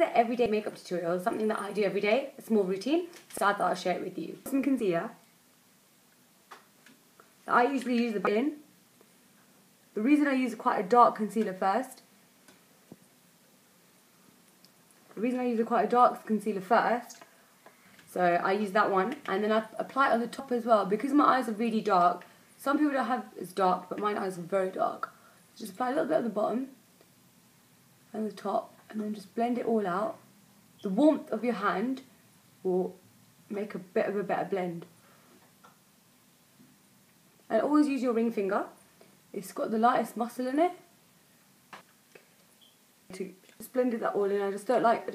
an everyday makeup tutorial, something that I do every day, a small routine, so I thought I'd share it with you. Some concealer. So I usually use the bin. The reason I use quite a dark concealer first, so I use that one, and then I apply it on the top as well. Because my eyes are really dark, some people don't have as dark, but my eyes are very dark. So just apply a little bit at the bottom and the top, and then just blend it all out. The warmth of your hand will make a bit of a better blend. And always use your ring finger. It's got the lightest muscle in it. To just blend that all in. I just don't like,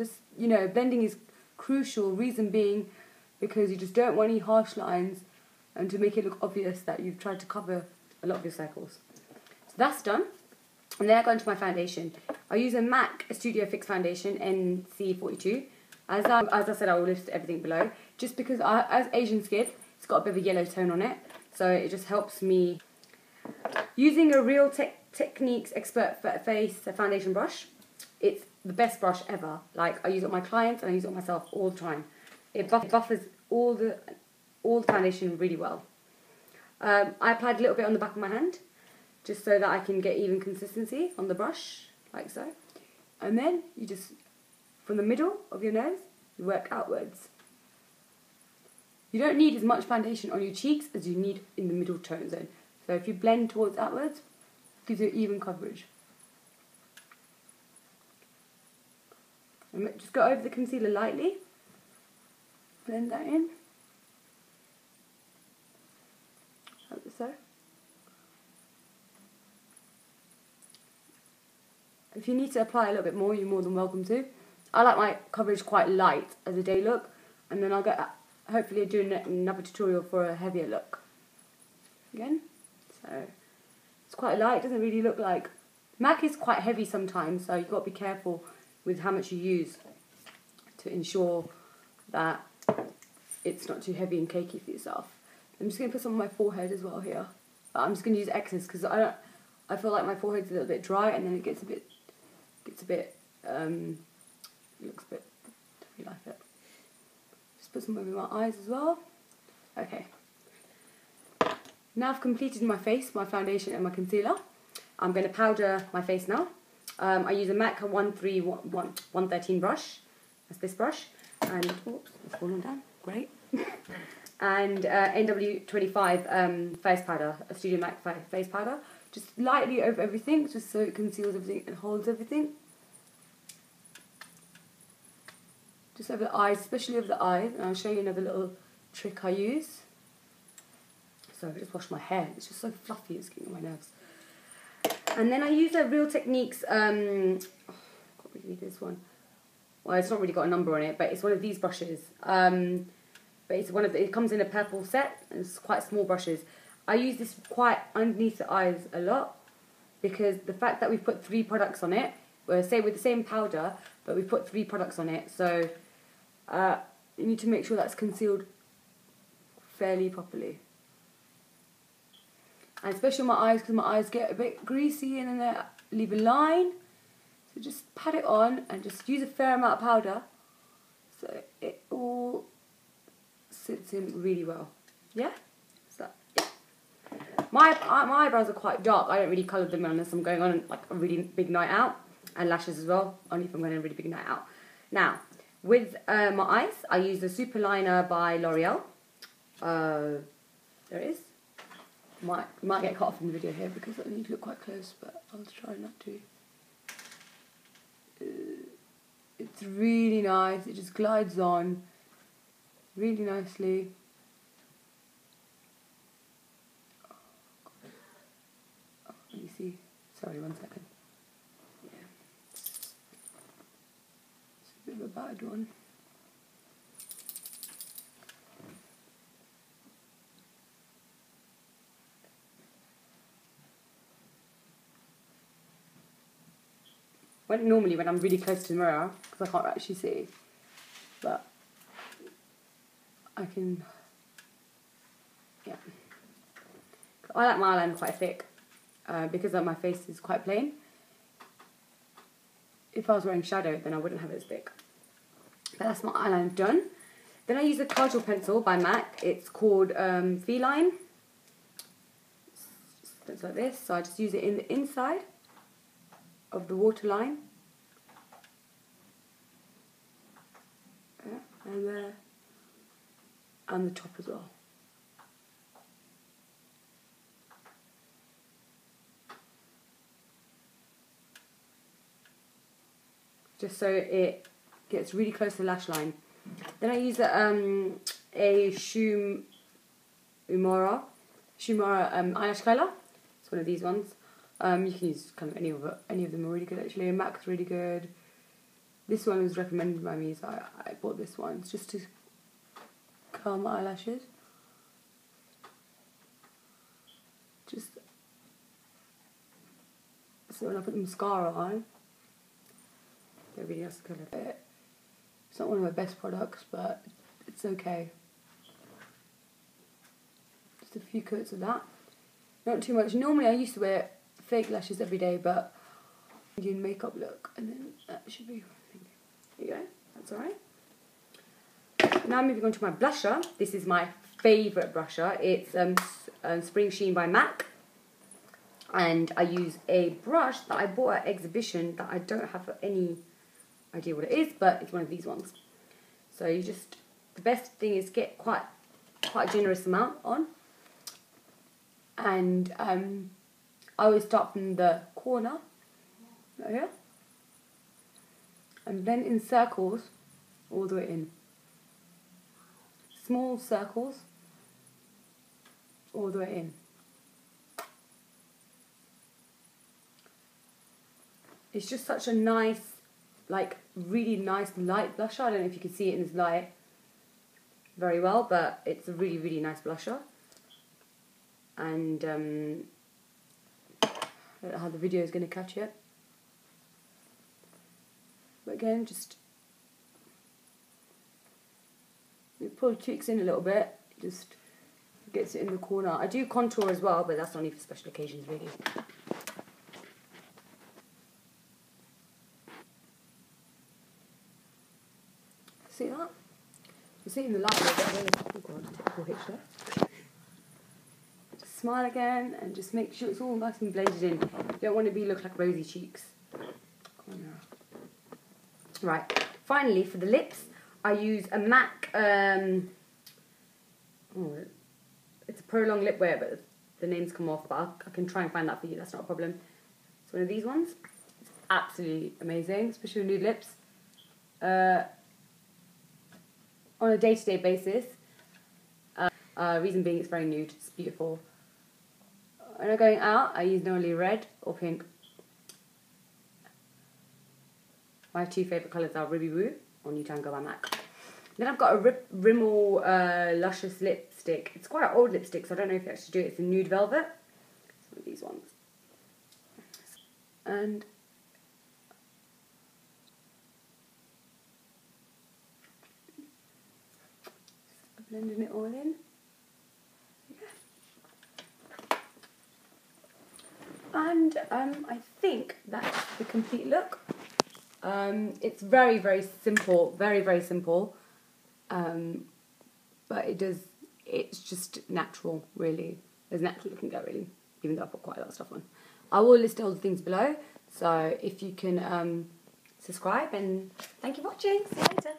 blending is crucial. Reason being, because you just don't want any harsh lines, and to make it look obvious that you've tried to cover a lot of your circles. So that's done. And then I go into my foundation. I use a MAC Studio Fix foundation NC42. As I said, I will list everything below. Just because as Asian skin, it's got a bit of a yellow tone on it. So it just helps me. Using a Real Techniques Expert Face foundation brush, it's the best brush ever. Like, I use it on my clients and I use it on myself all the time. It buffers all the foundation really well. I applied a little bit on the back of my hand, just so that I can get even consistency on the brush, like so. And then you just, from the middle of your nose, you work outwards. You don't need as much foundation on your cheeks as you need in the middle tone zone. So if you blend towards outwards, it gives you even coverage. And just go over the concealer lightly. Blend that in. Like so. If you need to apply a little bit more, you're more than welcome to. I like my coverage quite light as a day look, and then I'll get, hopefully do another tutorial for a heavier look. Again, so it's quite light, doesn't really look like, MAC is quite heavy sometimes, so you've got to be careful with how much you use to ensure that it's not too heavy and cakey for yourself. I'm just going to put some on my forehead as well here. I'm just going to use excess because I feel like my forehead's a little bit dry, and then it looks a bit, like it. Just put some over my eyes as well. Okay. Now I've completed my face, my foundation and my concealer. I'm going to powder my face now. I use a MAC 113 brush. That's this brush. And, oops, it's fallen down. Great. And NW25 face powder, a Studio MAC face powder. Just lightly over everything, just so it conceals everything and holds everything. Just over the eyes, especially over the eyes. And I'll show you another little trick I use. So I just wash my hair. It's just so fluffy, it's getting on my nerves. And then I use a Real Techniques, can't really this one. Well, it's not really got a number on it, but it's one of these brushes. But it's it comes in a purple set, and it's quite small brushes. I use this quite underneath the eyes a lot, because the fact that we put 3 products on it, well, say with the same powder, but we put 3 products on it, so you need to make sure that's concealed fairly properly. And especially on my eyes, because my eyes get a bit greasy and then they leave a line. So just pat it on and just use a fair amount of powder so it all sits in really well. Yeah? So, yeah. My eyebrows are quite dark. I don't really colour them unless I'm going on like a really big night out. And lashes as well, only if I'm going on a really big night out. Now, with my eyes, I use the Superliner by L'Oreal. There it is. Might get cut off in the video here because I need to look quite close, but I'll try not to. It's really nice. It just glides on really nicely. Oh, let me see. Sorry, 1 second. Yeah. It's a bit of a bad one. Normally when I'm really close to the mirror, because I can't actually see, but I can, yeah. I like my eyeliner quite thick, because my face is quite plain. if I was wearing shadow, then I wouldn't have it as thick. But that's my eyeliner done. Then I use a casual pencil by MAC. It's called Feline. It's like this. So I just use it in the inside of the waterline. And there. And the top as well. Just so it gets really close to the lash line. Then I use a Shumara eyelash curler. It's one of these ones. You can use kind of any of them are really good actually. MAC's really good. This one was recommended by me, so I bought this one. It's just to curl my eyelashes. Just so when I put the mascara on, it really has to colour it. It's not one of my best products, but it's okay. Just a few coats of that. Not too much. Normally I used to wear fake lashes every day, but Indian makeup look, and then that should be. There you go. That's alright. Now moving on to my blusher. This is my favourite blusher. It's Spring Sheen by MAC. And I use a brush that I bought at exhibition that I don't have any idea what it is, but it's one of these ones. So you just, the best thing is get quite a generous amount on. And I always start from the corner, right here. And blend in circles all the way in. Small circles all the way in. It's just such a nice, like really nice light blusher. I don't know if you can see it in this light very well, but it's a really, really nice blusher. And I don't know how the video is going to catch it. But again, just you pull the cheeks in a little bit, just gets it in the corner. I do contour as well, but that's only for special occasions really. See that? You see it in the light a little bit. Oh god, I'll hitch there. Just smile again and just make sure it's all nice and blended in. You don't want to look like rosy cheeks. Right, finally for the lips, I use a MAC, it's a Pro Long Lip Wear, but the names come off, but I can try and find that for you, that's not a problem. It's one of these ones. It's absolutely amazing, especially with nude lips. On a day-to-day basis. Reason being it's very nude, it's beautiful. When I'm going out, I use normally red or pink. My two favourite colours are Ruby Woo or New Tango by MAC. Then I've got a Rimmel Luscious lipstick. It's quite an old lipstick, so I don't know if you actually do it. It's a Nude Velvet. It's one of these ones. And blending it all in. And I think that's the complete look. It's very, very simple, very, very simple. But it's just natural, really. As natural as it can go, really. Even though I put quite a lot of stuff on. I will list all the things below. So if you can subscribe, and thank you for watching. See you later.